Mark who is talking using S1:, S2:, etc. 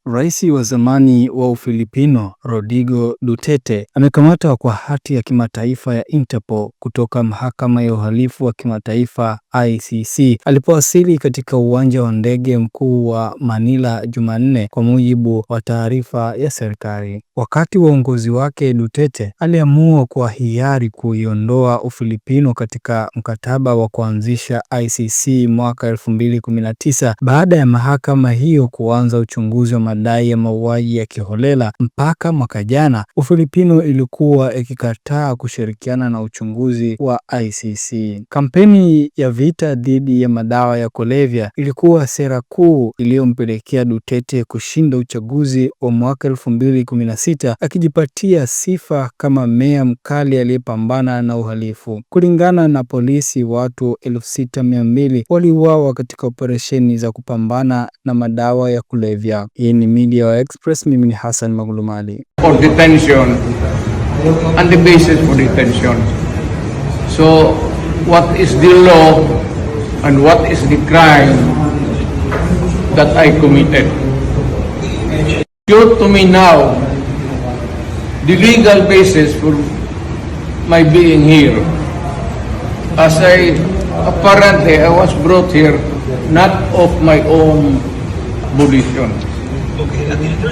S1: Rais wa zamani wa Ufilipino, Rodrigo Duterte, amekamatwa kwa hati ya kimataifa ya Interpol kutoka Mahakama ya Uhalifu wa Kimataifa ICC alipowasili katika uwanja wa ndege mkuu wa Manila Jumanne, kwa mujibu wa taarifa ya serikali. Wakati wa uongozi wake, Duterte aliamua kwa hiari kuiondoa Ufilipino katika mkataba wa kuanzisha ICC mwaka 2019 baada ya mahakama hiyo kuanza uchunguzi wa madai ya mauaji ya kiholela. Mpaka mwaka jana, Ufilipino ilikuwa ikikataa kushirikiana na uchunguzi wa ICC. Kampeni ya vita dhidi ya madawa ya kulevya ilikuwa sera kuu iliyompelekea Duterte kushinda uchaguzi wa mwaka 2016, akijipatia sifa kama meya mkali aliyepambana na uhalifu. Kulingana na polisi, watu 6,200 waliuawa katika operesheni za kupambana na madawa ya kulevya. Hii ni Media Express, mimi ni Hassan Magulumali.
S2: For detention and the basis for detention. So what is the law and what is the crime that I committed? Clear to me now the legal basis for my being here, as apparently I was brought here not of my own volition.